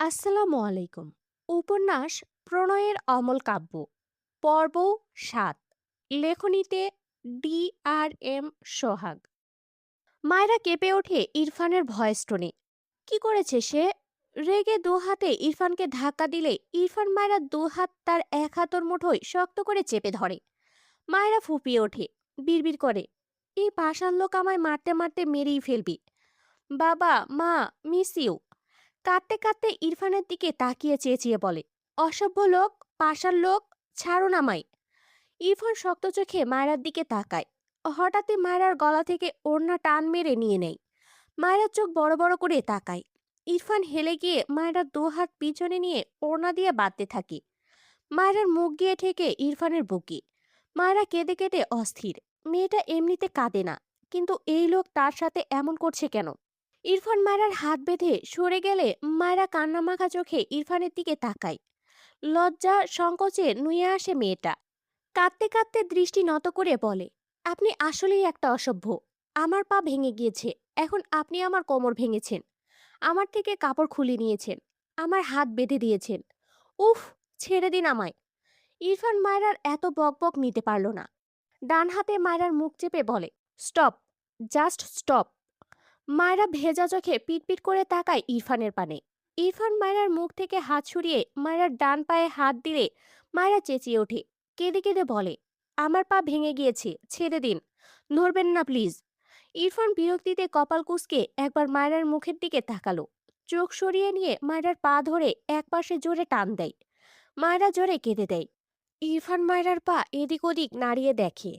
আসসালামু আলাইকুম। উপন্যাস প্রণয়ের অমল কাব্য পর্ব ৭। লেখনীতে ডি আর এম সোহাগ। মায়রা কেঁপে ওঠে ইরফানের ভয়েস টোনে। কি করেছে সে? রেগে দু হাতে ইরফানকে ধাক্কা দিলে ইরফান মায়রার দু হাত তার এক হাতের মুঠোয় শক্ত করে চেপে ধরে। মায়রা ফুপিয়ে ওঠে, বিড়বিড় করে, এই পাষাণ লোক আমায় মারতে মারতে মেরেই ফেলবি। বাবা, মা, মিস ইউ। কাঁদতে কাঁদতে ইরফানের দিকে তাকিয়ে চেঁচিয়ে বলে, অসভ্য লোক, পাষাণ লোক, ছাড়ুন আমায়। ইরফান শক্ত চোখে মায়রার দিকে তাকায়। হঠাৎই মায়রার গলা থেকে ওড়না টান মেরে নিয়ে নেয়। মায়রার চোখ বড় বড় করে তাকায়। ইরফান হেলে গিয়ে মায়রার দু হাত পিছনে নিয়ে ওড়না দিয়ে বাঁধতে থাকে। মায়রার মুখ গিয়ে ঠেকে ইরফানের বুকে। মায়রা কেঁদে কেঁদে অস্থির। মেয়েটা এমনিতে কাঁদে না, কিন্তু এই লোক তার সাথে এমন করছে কেন? ইরফান মায়রার হাত বেঁধে সরে গেলে মায়রা কান্নামাখা চোখে ইরফানের দিকে তাকায়। লজ্জা সংকোচে নুয়ে আসে মেয়েটা। কাঁদতে কাঁদতে দৃষ্টি নত করে বলে, আপনি আসলেই একটা অসভ্য। আমার পা ভেঙে গিয়েছে, এখন আপনি আমার কোমর ভেঙেছেন। আমার থেকে কাপড় খুলে নিয়েছেন। আমার হাত বেঁধে দিয়েছেন। উফ, ছেড়ে দিন আমায়। ইরফান মায়রার এত বকবক নিতে পারল না। ডান হাতে মায়রার মুখ চেপে বলে, স্টপ, জাস্ট স্টপ। মায়রা ভেজা চোখে পিটপিট করে তাকায় ইরফানের পানে। ইরফান মায়রার মুখ থেকে হাত সরিয়ে মায়রার ডান পায়ে হাত দিলে মায়রা চেঁচিয়ে ওঠে, কেঁদে কেঁদে বলে, আমার পা ভেঙে গিয়েছে, ছেড়ে দিন, নড়বেন না প্লিজ। ইরফান বিরক্তিতে কপাল কুঁচকে একবার মায়রার মুখের দিকে তাকালো। চোখ সরিয়ে নিয়ে মায়রার পা ধরে একপাশে জোরে টান দেয়। মায়রা জোরে কেঁদে দেয়। ইরফান মায়রার পা এদিক ওদিক নাড়িয়ে দেখে।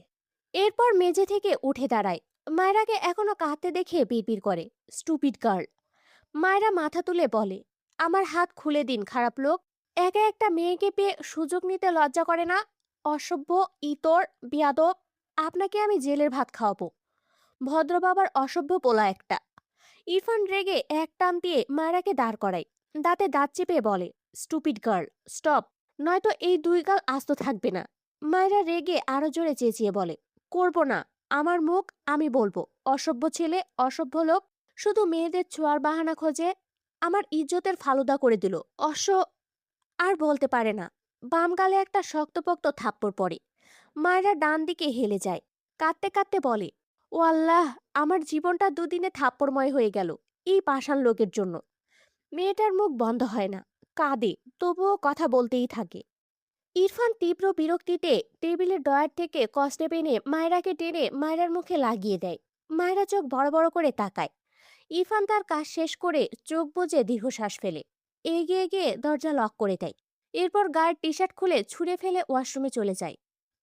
এরপর মেঝে থেকে উঠে দাঁড়ায়। মায়রাকে এখনো কাঁদতে দেখে বিড়বিড় করে, স্টুপিড গার্ল। মায়রা মাথা তুলে বলে, আমার হাত খুলে দিন, খারাপ লোক। একা একটা মেয়েকে পেয়ে সুযোগ নিতে লজ্জা করে না? অসভ্য, ইতর, বিয়াদব। আপনাকে আমি জেলের ভাত খাওয়াবো। ভদ্র বাবার অসভ্য পোলা একটা। ইরফান রেগে এক টান দিয়ে মায়রাকে দাঁড় করায়। দাঁতে দাঁত চেপে বলে, স্টুপিড গার্ল, স্টপ, নয়তো এই দুই গাল আস্ত থাকবে না। মায়রা রেগে আরো জোরে চেঁচিয়ে বলে, করব না, আমার মুখ আমি বলবো। অসভ্য ছেলে, অসভ্য লোক, শুধু মেয়েদের ছোঁয়ার বাহানা খোঁজে। আমার ইজ্জতের ফালুদা করে দিল। আর বলতে পারে না। বাম গালে একটা শক্তপোক্ত থাপ্পড় পড়ে। মায়েরা ডান দিকে হেলে যায়। কাঁদতে কাঁদতে বলে, ও আল্লাহ, আমার জীবনটা দুদিনে থাপ্পড়ময় হয়ে গেল এই পাষাণ লোকের জন্য। মেয়েটার মুখ বন্ধ হয় না, কাঁদে, তবুও কথা বলতেই থাকে। ইরফান তীব্র বিরক্তিতে টেবিলের ডয়ার থেকে কষ্টে এনে মায়রাকে টেনে মায়রার মুখে লাগিয়ে দেয়। মায়রা চোখ বড় বড় করে তাকায়। ইরফান তার কাজ শেষ করে চোখ বুজে দীর্ঘশ্বাস ফেলে এগিয়ে গিয়ে দরজা লক করে দেয়। এরপর গায়ের টি শার্ট খুলে ছুঁড়ে ফেলে ওয়াশরুমে চলে যায়।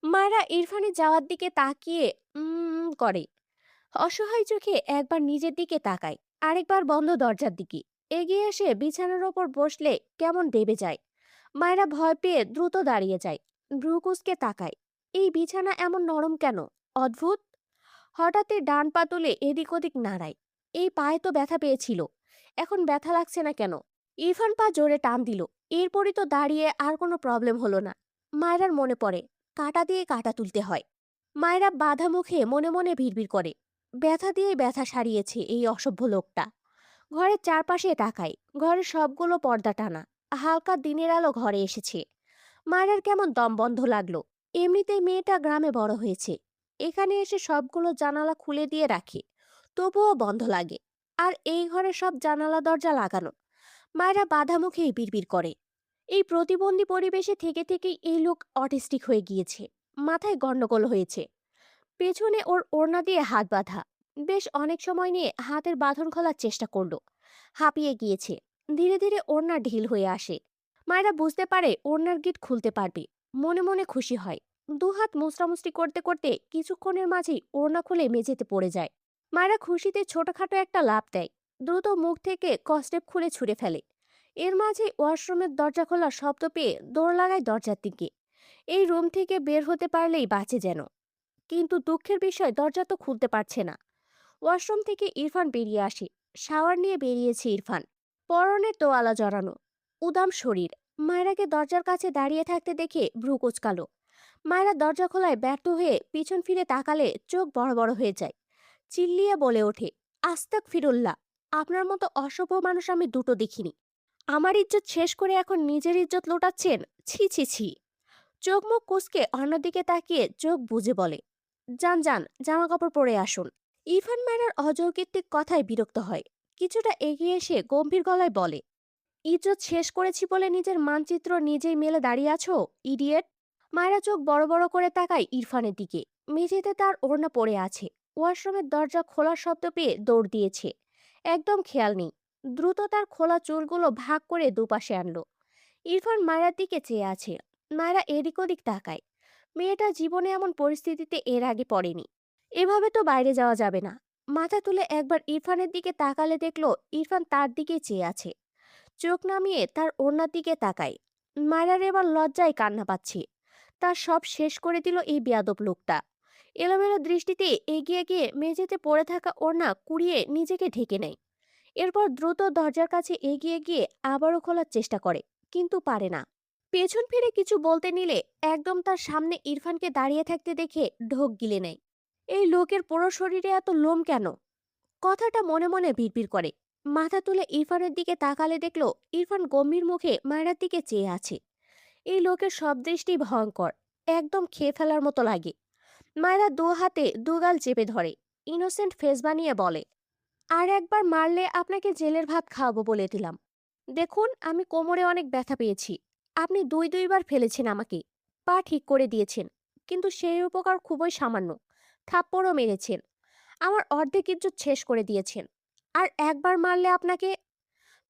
মায়রা ইরফানের যাওয়ার দিকে তাকিয়ে করে। অসহায় চোখে একবার নিজের দিকে তাকায়, আরেকবার বন্ধ দরজার দিকে। এগিয়ে এসে বিছানার ওপর বসলে কেমন দেবে যায়। মায়েরা ভয় পেয়ে দ্রুত দাঁড়িয়ে যায়। ভ্রু কুঁচকে তাকায়, এই বিছানা এমন নরম কেন? অদ্ভুত। হঠাৎই ডান পা তুলে এদিক ওদিক নাড়ায়। এই পায়ে তো ব্যথা পেয়েছিল, এখন ব্যথা লাগছে না কেন? ইরফান পা জোরে টান দিল। এরপরই তো দাঁড়িয়ে আর কোনো প্রবলেম হলো না। মায়েরার মনে পড়ে, কাঁটা দিয়ে কাঁটা তুলতে হয়। মায়েরা বাধা মুখে মনে মনে ভিড়ভিড় করে, ব্যথা দিয়ে ব্যথা সারিয়েছে এই অসভ্য লোকটা। ঘরের চারপাশে তাকায়, ঘরের সবগুলো পর্দা টানা। হালকা দিনের আলো ঘরে এসেছে। মায়ের কেমন দম বন্ধ লাগলো। এমনিতেই মেয়েটা গ্রামে বড় হয়েছে, এখানে এসে সবগুলো জানালা খুলে দিয়ে রাখে, তবুও বন্ধ লাগে। আর এই ঘরে সব জানালা দরজা লাগানো। মায়েরা বাধা মুখেই বিড়বিড় করে, এই প্রতিবন্ধী পরিবেশে থেকে থেকেই এই লোক অটিস্টিক হয়ে গিয়েছে, মাথায় গন্ডগোল হয়েছে। পেছনে ওর ওড়না দিয়ে হাত বাঁধা। বেশ অনেক সময় নিয়ে হাতের বাঁধন খোলার চেষ্টা করলো, হাঁপিয়ে গিয়েছে। ধীরে ধীরে ওড়না ঢিল হয়ে আসে। মায়েরা বুঝতে পারে ওড়নার গিট খুলতে পারবে। মনে মনে খুশি হয়। দুহাত মুচড়ামুচড়ি করতে করতে কিছুক্ষণের মাঝেই ওড়না খুলে মেঝেতে পড়ে যায়। মায়েরা খুশিতে ছোটখাটো একটা লাফ দেয়। দ্রুত মুখ থেকে কস্টেপ খুলে ছুঁড়ে ফেলে। এর মাঝে ওয়াশরুমের দরজা খোলার শব্দ পেয়ে দৌড় লাগায় দরজার দিকে। এই রুম থেকে বের হতে পারলেই বাঁচে যেন। কিন্তু দুঃখের বিষয়, দরজা তো খুলতে পারছে না। ওয়াশরুম থেকে ইরফান বেরিয়ে আসে। শাওয়ার নিয়ে বেরিয়েছে ইরফান, পরনে তোয়ালা জড়ানো, উদাম শরীর। মায়রাকে দরজার কাছে দাঁড়িয়ে থাকতে দেখে ভ্রু কুঁচকালো। মায়রা দরজা খোলায় ব্যর্থ হয়ে পিছন ফিরে তাকালে চোখ বড় বড় হয়ে যায়। চিল্লিয়ে বলে ওঠে, আস্তাক ফিরুল্লাহ, আপনার মতো অসভ্য মানুষ আমি দুটো দেখিনি। আমার ইজ্জত শেষ করে এখন নিজের ইজ্জত লোটাচ্ছেন? ছি ছি ছি। চোখ মুখ কুঁচকে অন্যদিকে তাকিয়ে চোখ বুজে বলে, যান যান, জামা কাপড় পরে আসুন। ইরফান মায়ের অযৌক্তিক কথায় বিরক্ত হয়। কিছুটা এগিয়ে এসে গম্ভীর গলায় বলে, ইজ্জত শেষ করেছি বলে নিজের মানচিত্র নিজেই মেলে দাঁড়িয়ে আছো, ইডিয়েট। মায়েরা চোখ বড় বড় করে তাকায় ইরফানের দিকে। মেঝেতে তার ওড়না পড়ে আছে। ওয়াশরুমের দরজা খোলার শব্দ পেয়ে দৌড় দিয়েছে। একদম খেয়াল নেই। দ্রুত তার খোলা চুলগুলো ভাগ করে দুপাশে আনলো। ইরফান মায়েরার দিকে চেয়ে আছে। মায়েরা এদিক ওদিক তাকায়। মেয়েটা জীবনে এমন পরিস্থিতিতে এর আগে পড়েনি। এভাবে তো বাইরে যাওয়া যাবে না। মাথা তুলে একবার ইরফানের দিকে তাকালে দেখলো ইরফান তার দিকে চেয়ে আছে। চোখ নামিয়ে তার ওড়নার দিকে তাকায়। মায়েরার এবার লজ্জায় কান্না পাচ্ছে। তার সব শেষ করে দিল এই বেয়াদব লোকটা। এলোমেলো দৃষ্টিতে এগিয়ে গিয়ে মেঝেতে পড়ে থাকা ওড়না কুড়িয়ে নিজেকে ঢেকে নেয়। এরপর দ্রুত দরজার কাছে এগিয়ে গিয়ে আবারও খোলার চেষ্টা করে, কিন্তু পারে না। পেছন ফিরে কিছু বলতে নিলে একদম তার সামনে ইরফানকে দাঁড়িয়ে থাকতে দেখে ঢোক গিলে নেয়। এই লোকের পুরো শরীরে এত লোম কেন? কথাটা মনে মনে বিড়বিড় করে। মাথা তুলে ইরফানের দিকে তাকালে দেখলো ইরফান গম্ভীর মুখে মায়েরার দিকে চেয়ে আছে। এই লোকের সব দৃষ্টি ভয়ঙ্কর। একদম খেয়ে ফেলার মতো লাগে। মায়েরা দু হাতে দুগাল চেপে ধরে। ইনোসেন্ট ফেস বানিয়ে বলে, আর একবার মারলে আপনাকে জেলের ভাত খাওয়াবো বলে দিলাম। দেখুন, আমি কোমরে অনেক ব্যথা পেয়েছি। আপনি দুইবার ফেলেছেন আমাকে। পা ঠিক করে দিয়েছেন। কিন্তু সেই উপকার খুবই সামান্য। থাপ্পড়ও মেরেছেন। আমার অর্ধেক ইজ্জত শেষ করে দিয়েছেন। আর একবার মারলে আপনাকে।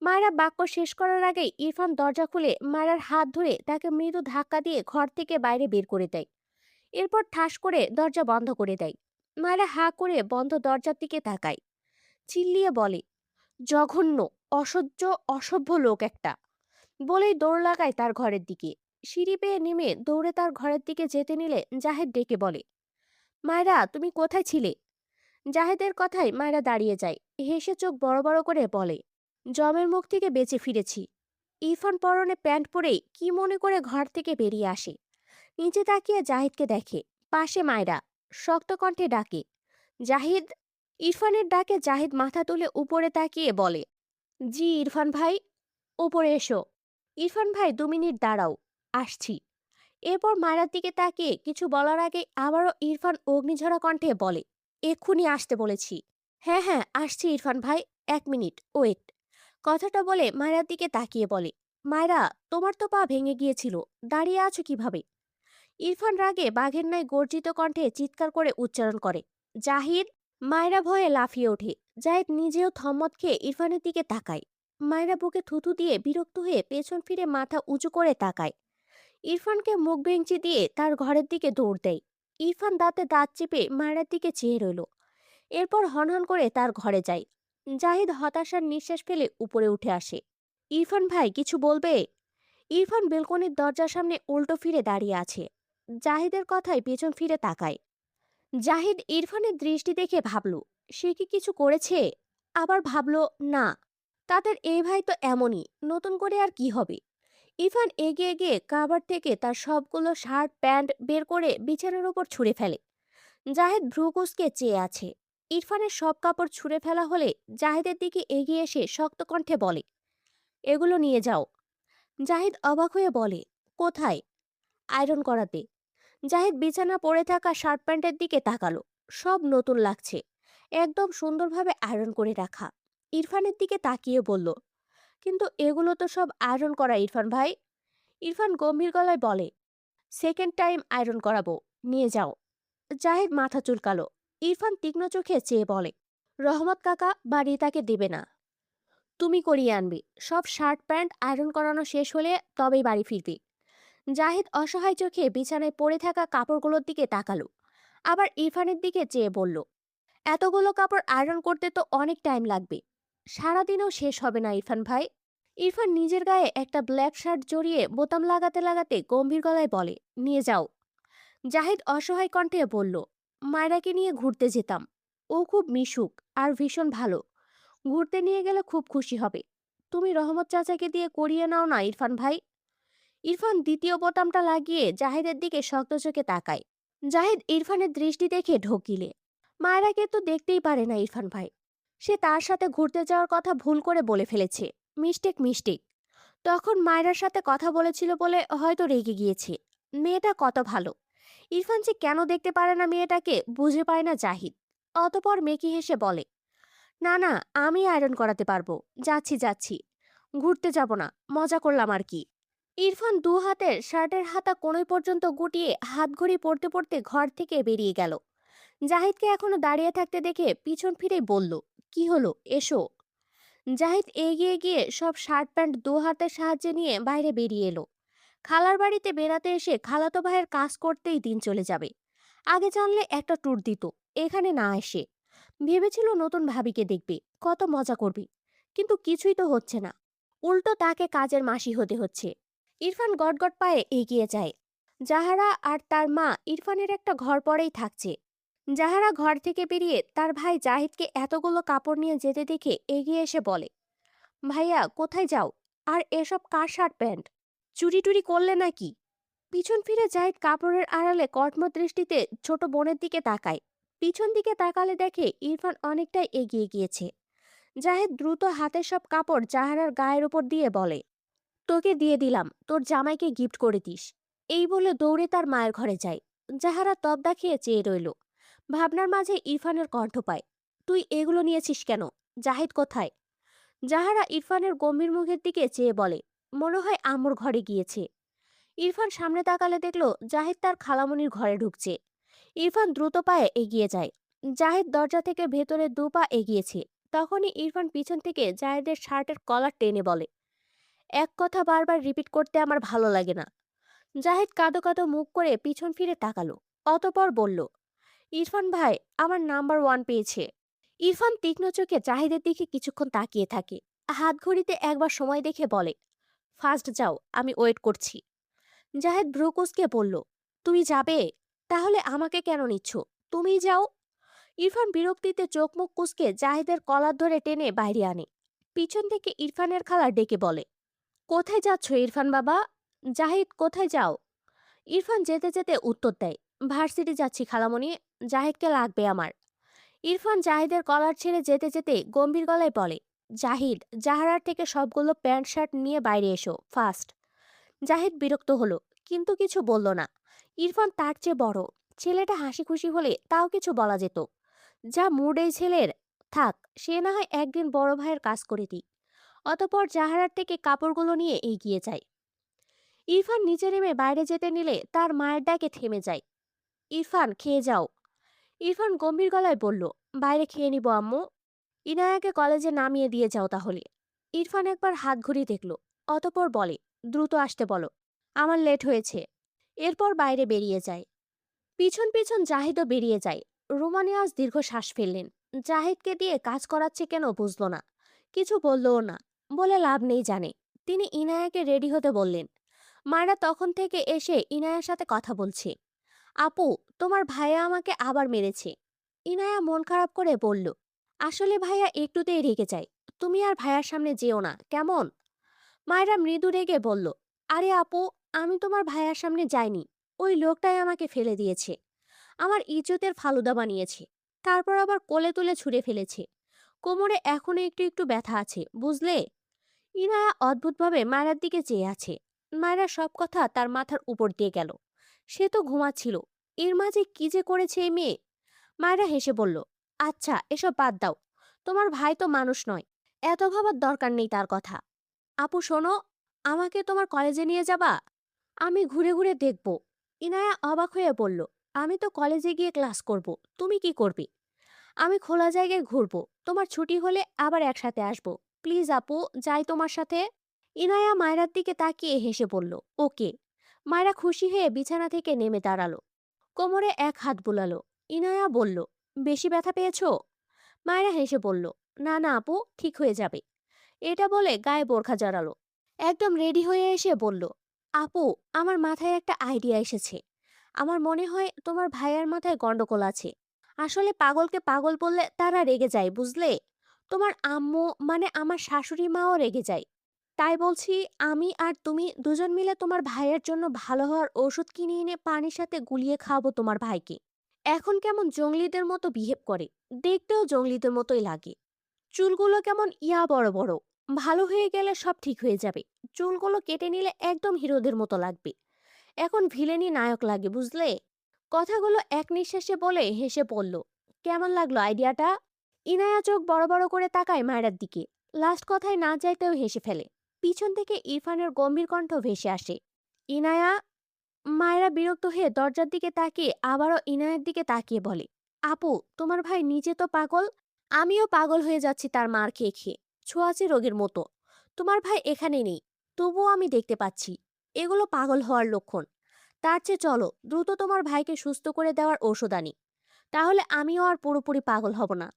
মায়েরা বাক্য শেষ করার আগেই ইরফান দরজা খুলে মায়েরার হাত ধরে তাকে মৃদু ধাক্কা দিয়ে ঘর থেকে বাইরে বের করে দেয়। এরপর ঠাস করে দরজা বন্ধ করে দেয়। মায়েরা হা করে বন্ধ দরজার দিকে তাকায়। চিল্লিয়ে বলে, জঘন্য, অসহ্য, অসভ্য লোক একটা। বলেই দৌড় লাগায় তার ঘরের দিকে। সিঁড়ি বেয়ে নেমে দৌড়ে তার ঘরের দিকে যেতে নিলে জাহেদ ডেকে বলে, মায়েরা তুমি কোথায় ছিলে? জাহেদের কথায় মায়েরা দাঁড়িয়ে যায়। হেসে চোখ বড় বড় করে বলে, জমের মুখ থেকে বেঁচে ফিরেছি। ইরফান পরনে প্যান্ট পরেই কি মনে করে ঘর থেকে বেরিয়ে আসে। নিচে তাকিয়ে জাহিদকে দেখে। পাশে মায়েরা। শক্ত কণ্ঠে ডাকে, জাহিদ। ইরফানের ডাকে জাহিদ মাথা তুলে উপরে তাকিয়ে বলে, জি ইরফান ভাই। উপরে এসো। ইরফান ভাই 2 মিনিট দাঁড়াও, আসছি। এরপর মায়েরার দিকে তাকিয়ে কিছু বলার আগে আবারও ইরফান অগ্নিঝরা কণ্ঠে বলে, এক্ষুনি আসতে বলেছি। হ্যাঁ হ্যাঁ আসছি ইরফান ভাই, 1 মিনিট ওয়েট। কথাটা বলে মায়েরার দিকে তাকিয়ে বলে, মায়েরা, তোমার তো পা ভেঙে গিয়েছিল, দাঁড়িয়ে আছো কিভাবে? ইরফান রাগে বাঘের ন্যায় গর্জিত কণ্ঠে চিৎকার করে উচ্চারণ করে, জাহিদ। মায়েরা ভয়ে লাফিয়ে ওঠে। জাহিদ নিজেও থম্মত খেয়ে ইরফানের দিকে তাকায়। মায়েরা বুকে থুথু দিয়ে বিরক্ত হয়ে পেছন ফিরে মাথা উঁচু করে তাকায়। ইরফানকে মুখ ভেঙচি দিয়ে তার ঘরের দিকে দৌড় দেয়। ইরফান দাঁতে দাঁত চেপে মায়েরার দিকে চেয়ে রইল। এরপর হনহন করে তার ঘরে যায়। জাহিদ হতাশার নিঃশ্বাস ফেলে উপরে উঠে আসে। ইরফান ভাই কিছু বলবে? ইরফান বেলকনির দরজার সামনে উল্টো ফিরে দাঁড়িয়ে আছে। জাহিদের কথায় পেছন ফিরে তাকায়। জাহিদ ইরফানের দৃষ্টি দেখে ভাবল, সে কি কিছু করেছে? আবার ভাবল, না, তাদের এই ভাই তো এমনই, নতুন করে আর কি হবে। ইরফান এগিয়ে গিয়ে কাভার থেকে তার সবগুলো শার্ট প্যান্ট বের করে বিছানার উপর ছুঁড়ে ফেলে। জাহেদ ভ্রু কুঁচকে চেয়ে আছে। ইরফানের সব কাপড় ছুঁড়ে ফেলা হলে জাহেদের দিকে এগিয়ে এসে শক্ত কণ্ঠে বলে, এগুলো নিয়ে যাও। জাহিদ অবাক হয়ে বলে, কোথায়? আয়রন করাতে। জাহিদ বিছানা পড়ে থাকা শার্ট প্যান্টের দিকে তাকালো। সব নতুন লাগছে। একদম সুন্দরভাবে আয়রন করে রাখা। ইরফানের দিকে তাকিয়ে বলল, কিন্তু এগুলো তো সব আয়রন করা ইরফান ভাই। ইরফান গম্ভীর গলায় বলে, সেকেন্ড টাইম আয়রন করাবো, নিয়ে যাও। জাহিদ মাথা চুলকালো। ইরফান তীক্ষ্ণ চোখে চেয়ে বলে, রহমত কাকা বা রিতাকে দেবে না, তুমি করিয়ে আনবে। সব শার্ট প্যান্ট আয়রন করানো শেষ হলে তবেই বাড়ি ফিরবে। জাহিদ অসহায় চোখে বিছানায় পড়ে থাকা কাপড়গুলোর দিকে তাকালো। আবার ইরফানের দিকে চেয়ে বলল, এতগুলো কাপড় আয়রন করতে তো অনেক টাইম লাগবে। সারাদিনও শেষ হবে না ইরফান ভাই। ইরফান নিজের গায়ে একটা ব্ল্যাক শার্ট জড়িয়ে বোতাম লাগাতে লাগাতে গম্ভীর গলায় বলে, নিয়ে যাও। জাহিদ অসহায় কণ্ঠে বলল, মায়রাকে নিয়ে ঘুরতে যেতাম। ও খুব মিশুক আর ভীষণ ভালো। ঘুরতে নিয়ে গেলে খুব খুশি হবে। তুমি রহমত চাচাকে দিয়ে করিয়ে নাও না ইরফান ভাই। ইরফান দ্বিতীয় বোতামটা লাগিয়ে জাহিদের দিকে শক্ত চোখে তাকায়। জাহিদ ইরফানের দৃষ্টি দেখে ঢোকিলে। মায়রাকে তো দেখতেই পারে না ইরফান ভাই। সে তার সাথে ঘুরতে যাওয়ার কথা ভুল করে বলে ফেলেছে। Mistake mistake. তখন মায়রার সাথে কথা বলেছিল বলে হয়তো রেগে গিয়েছে। মেয়েটা কত ভালো। ইরফান যে কেন দেখতে পারে না মেয়েটাকে বুঝে পায় না জাহিদ। অতপর মেকি হেসে বলে, না না, আমি আয়রন করাতে পারবো। যাচ্ছি যাচ্ছি, ঘুরতে যাব না, মজা করলাম আর কি। ইরফান দু হাতের শার্টের হাতা কোণই পর্যন্ত গুটিয়ে হাতঘড়ি পড়তে পড়তে ঘর থেকে বেরিয়ে গেল। জাহিদকে এখনো দাঁড়িয়ে থাকতে দেখে পিছন ফিরেই বলল, কি হলো, এসো। জাহিদ এগিয়ে গিয়ে সব শার্ট প্যান্ট দু হাতের সাহায্যে নিয়ে বাইরে বেরিয়ে এলো। খালার বাড়িতে বেড়াতে এসে খালাতো ভাইয়ের কাজ করতেই দিন চলে যাবে। আগে জানলে একটা ট্যুর দিত, এখানে না এসে। ভেবেছিল নতুন ভাবিকে দেখবে, কত মজা করবে, কিন্তু কিছুই তো হচ্ছে না। উল্টো তাকে কাজের মাসি হতে হচ্ছে। ইরফান গটগট পায়ে এগিয়ে যায়। জাহারা আর তার মা ইরফানের একটা ঘর পরেই থাকছে। জাহারা ঘর থেকে বেরিয়ে তার ভাই জাহিদকে এতগুলো কাপড় নিয়ে যেতে দেখে এগিয়ে এসে বলে, ভাইয়া কোথায় যাও? আর এসব কার শার্ট প্যান্ট? চুরি টুরি করলে নাকি? পিছন ফিরে জাহিদ কাপড়ের আড়ালে কটমট দৃষ্টিতে ছোট বোনের দিকে তাকায়। পিছন দিকে তাকালে দেখে ইরফান অনেকটাই এগিয়ে গিয়েছে। জাহিদ দ্রুত হাতের সব কাপড় জাহারার গায়ের উপর দিয়ে বলে, তোকে দিয়ে দিলাম, তোর জামাইকে গিফট করে দিস। এই বলে দৌড়ে তার মায়ের ঘরে যায়। জাহারা তবদা খেয়ে চেয়ে রইল। ভাবনার মাঝে ইরফানের কণ্ঠ পায়, তুই এগুলো নিয়েছিস কেন? জাহিদ কোথায়? জাহারা ইরফানের গম্ভীর মুখের দিকে চেয়ে বলে, মনে হয় আম্মুর ঘরে গিয়েছে। ইরফান সামনে তাকালে দেখল জাহিদ তার খালামণির ঘরে ঢুকছে। ইরফান দ্রুত পায়ে এগিয়ে যায়। জাহিদ দরজা থেকে ভেতরে দু পা এগিয়েছে। তখনই ইরফান পিছন থেকে জাহিদের শার্টের কলার টেনে বলে, এক কথা বারবার রিপিট করতে আমার ভালো লাগে না। জাহিদ কাঁদো কাঁদো মুখ করে পিছন ফিরে তাকালো। অতপর বলল, ইরফান ভাই আমার নাম্বার ওয়ান পেয়েছে। ইরফান তীক্ষ্ণ চোখে জাহিদের দিকে কিছুক্ষণ তাকিয়ে থাকে। হাত ঘড়িতে একবার সময় দেখে বলে, ফার্স্ট যাও, আমি ওয়েট করছি। জাহেদ ভ্রু কুঁচকে বলল, তুমি যাবে? তাহলে আমাকে কেন নিচ্ছ? তুমিই যাও। ইরফান বিরক্তিতে চোখ মুখ কুঁচকে জাহিদের কলার ধরে টেনে বাইরে আনে। পিছন থেকে ইরফানের খালা ডেকে বলে, কোথায় যাচ্ছ ইরফান বাবা? জাহিদ কোথায় যাও? ইরফান যেতে যেতে উত্তর দেয়, ভার্সিটি যাচ্ছি খালামণি, জাহিদকে লাগবে আমার। ইরফান জাহিদের কলার ছেড়ে যেতে যেতে গম্ভীর গলায় বলে, জাহিদ, জাহারার থেকে সবগুলো প্যান্ট শার্ট নিয়ে বাইরে এসো ফাস্ট। জাহিদ বিরক্ত হলো, কিন্তু কিছু বলল না। ইরফান তার চেয়ে বড়, ছেলেটা হাসি খুশি হলে তাও কিছু বলা যেত। যা মুড এই ছেলের, থাক, সে না হয় একদিন বড় ভাইয়ের কাজ করে দিই। অতপর জাহারার থেকে কাপড়গুলো নিয়ে এগিয়ে যায়। ইরফান নিচে নেমে বাইরে যেতে নিলে তার মায়ের ডাকে থেমে যায়। ইরফান খেয়ে যাও। ইরফান গম্ভীর গলায় বলল, বাইরে খেয়ে নিব আম্মু। ইনায়াকে কলেজে নামিয়ে দিয়ে যাও তাহলে। ইরফান একবার হাত ঘুরিয়ে দেখল। অতপর বলে, দ্রুত আসতে বলো, আমার লেট হয়েছে। এরপর বাইরে বেরিয়ে যায়। পিছন পিছন জাহিদও বেরিয়ে যায়। রোমানি আজ দীর্ঘশ্বাস ফেললেন। জাহিদকে দিয়ে কাজ করাচ্ছে কেন বুঝল না। কিছু বললও না, বলে লাভ নেই জানে। তিনি ইনায়াকে রেডি হতে বললেন। মায়েরা তখন থেকে এসে ইনায়ার সাথে কথা বলছে। আপু, তোমার ভাইয়া আমাকে আবার মেরেছে। ইনায়া মন খারাপ করে বলল, আসলে ভাইয়া একটুতেই রেগে যায়। তুমি আর ভাইয়ার সামনে যেও না, কেমন? মায়েরা মৃদু রেগে বলল, আরে আপু, আমি তোমার ভাইয়ার সামনে যাইনি। ওই লোকটাই আমাকে ফেলে দিয়েছে। আমার ইজ্জতের ফালুদা বানিয়েছে। তারপর আবার কোলে তুলে ছুঁড়ে ফেলেছে। কোমরে এখনো একটু একটু ব্যথা আছে, বুঝলে? ইনায়া অদ্ভুতভাবে মায়েরার দিকে চেয়ে আছে। মায়েরা সব কথা তার মাথার উপর দিয়ে গেল। সে তো ঘুমাচ্ছিল। এর মাঝে কি যে করেছে এই মেয়ে। মায়েরা হেসে বলল, আচ্ছা এসব বাদ দাও। তোমার ভাই তো মানুষ নয়, এত ভাবার দরকার নেই তার কথা। আপু শোনো, আমাকে তোমার কলেজে নিয়ে যাবা? আমি ঘুরে ঘুরে দেখব। ইনায়া অবাক হয়ে বলল, আমি তো কলেজে গিয়ে ক্লাস করব, তুমি কি করবে? আমি খোলা জায়গায় ঘুরবো, তোমার ছুটি হলে আবার একসাথে আসবো। প্লিজ আপু, যাই তোমার সাথে। ইনায়া মায়রার দিকে তাকিয়ে হেসে বলল, ওকে। মায়রা খুশি হয়ে বিছানা থেকে নেমে দাঁড়ালো। কোমরে এক হাত বুলালো। ইনায়া বলল, বেশি ব্যথা পেয়েছো? মায়রা হেসে বলল, না না আপু, ঠিক হয়ে যাবে। এটা বলে গায়ে বোরখা জড়ালো। একদম রেডি হয়ে এসে বলল, আপু, আমার মাথায় একটা আইডিয়া এসেছে। আমার মনে হয় তোমার ভাইয়ার মাথায় গন্ডগোল আছে। আসলে পাগলকে পাগল বললে তারা রেগে যায়, বুঝলে? তোমার আম্মু মানে আমার শাশুড়ি মাও রেগে যায়। তাই বলছি, আমি আর তুমি দুজন মিলে তোমার ভাইয়ের জন্য ভালো হওয়ার ওষুধ কিনে এনে পানির সাথে গুলিয়ে খাওয়াবো তোমার ভাইকে। এখন কেমন জঙ্গলিদের মতো বিহেভ করে, দেখতেও জঙ্গলিদের মতোই লাগে। চুলগুলো কেমন ইয়া বড় বড়, ভালো হয়ে গেলে সব ঠিক হয়ে যাবে। চুলগুলো কেটে নিলে একদম হিরোদের মতো লাগবে। এখন ভিলেনই নায়ক লাগে, বুঝলে? কথাগুলো এক নিঃশ্বাসে বলে হেসে পড়ল। কেমন লাগলো আইডিয়াটা? ইনায়া চোখ বড় বড় করে তাকায় মায়েরার দিকে। লাস্ট কথায় না চাইতেও হেসে ফেলে। পিছন থেকে ইরফানের গম্ভীর কণ্ঠ ভেসে আসে, ইনায়া। মায়েরা বিরক্ত হয়ে দরজার দিকে তাকিয়ে আবারও ইনায়ের দিকে তাকিয়ে বলে, আপু, তোমার ভাই নিজে তো পাগল, আমিও পাগল হয়ে যাচ্ছি তার মার খেয়ে খেয়ে, ছোঁয়াচে রোগের মতো। তোমার ভাই এখানে নেই, তবুও আমি দেখতে পাচ্ছি। এগুলো পাগল হওয়ার লক্ষণ। তার চেয়ে চলো দ্রুত তোমার ভাইকে সুস্থ করে দেওয়ার ঔষধ আনি, তাহলে আমিও আর পুরোপুরি পাগল হব না।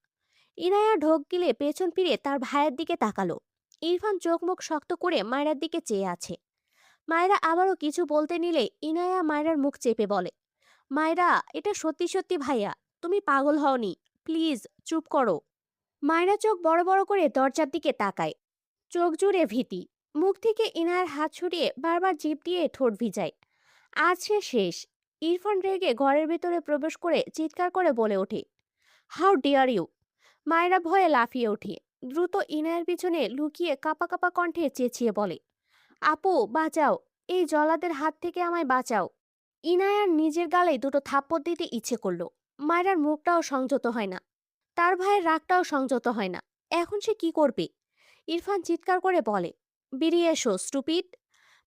ইনায়া ঢোক গিলে পেছন ফিরে তার ভাইয়ের দিকে তাকালো। ইরফান চোখ মুখ শক্ত করে মায়েরার দিকে চেয়ে আছে। মায়েরা আবারও কিছু বলতে নিলে ইনায়া মায়েরার মুখ চেপে বলে, মায়েরা, এটা সত্যি সত্যি ভাইয়া, তুমি পাগল হওনি, প্লিজ চুপ করো। মায়েরা চোখ বড় বড় করে দরজার দিকে তাকায়, চোখ জুড়ে ভীতি। মুখ থেকে ইনায়ার হাত ছড়িয়ে বারবার জিভ দিয়ে ঠোঁট ভিজায়। আজ সে শেষ। ইরফান রেগে ঘরের ভিতরে প্রবেশ করে চিৎকার করে বলে ওঠে, হাউ ডিয়ার ইউ! মায়েরা ভয়ে লাফিয়ে ওঠে। দ্রুত ইনায়ের পিছনে লুকিয়ে কাঁপা কাঁপা কণ্ঠে চেঁচিয়ে বলে, আপু বাঁচাও, এই জলাদের হাত থেকে আমায় বাঁচাও। ইনায়ার নিজের গালে দুটো থাপ্পড় দিতে ইচ্ছে করলো। মায়েরার মুখটাও সংযত হয় না, তার ভাইয়ের রাগটাও সংযত হয় না। এখন সে কি করবে? ইরফান চিৎকার করে বলে, বেরিয়ে এসো স্টুপিড!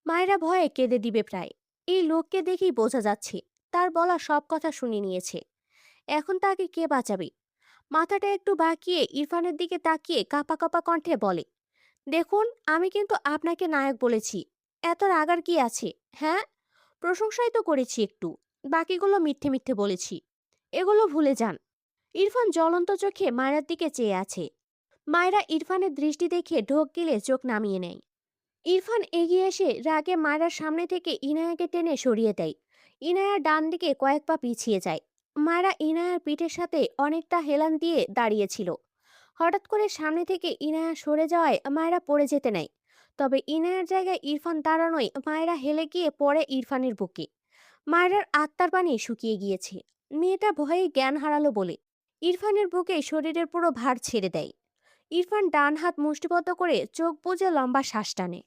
মায়েরা ভয়ে কেঁদে দিবে প্রায়। এই লোককে দেখেই বোঝা যাচ্ছে তার বলা সব কথা শুনে নিয়েছে। এখন তাকে কে বাঁচাবে? মাথাটা একটু বাঁকিয়ে ইরফানের দিকে তাকিয়ে কাঁপা কাঁপা কণ্ঠে বলে, দেখুন, আমি কিন্তু আপনাকে নায়ক বলেছি। এত রাগার কি আছে? হ্যাঁ, প্রশংসাই তো করেছি একটু, বাকিগুলো মিথ্যে মিথ্যে বলেছি। এগুলো ভুলে যান। ইরফান জ্বলন্ত চোখে মায়েরার দিকে চেয়ে আছে। মায়েরা ইরফানের দৃষ্টি দেখে ঢোক গিলে চোখ নামিয়ে নেয়। ইরফান এগিয়ে এসে রাগে মায়েরার সামনে থেকে ইনায়াকে টেনে সরিয়ে দেয়। ইনায়ার ডান দিকে কয়েক পা পিছিয়ে যায়। মায়েরা ইনায়ার পিঠের সাথে অনেকটা হেলান দিয়ে দাঁড়িয়েছিল। হঠাৎ করে সামনে থেকে ইনায়া সরে যাওয়ায় মায়েরা পড়ে যেতে নেয়। তবে ইনায়ার জায়গায় ইরফান দাঁড়ানোয় মায়েরা হেলে গিয়ে পড়ে ইরফানের বুকে। মায়েরার আত্মার পানি শুকিয়ে গিয়েছে। মেয়েটা ভয়ে জ্ঞান হারালো বলে ইরফানের বুকে শরীরের পুরো ভার ছেড়ে দেয়। ইরফান ডান হাত মুষ্টিবদ্ধ করে চোখ বুজে লম্বা শ্বাস টানে।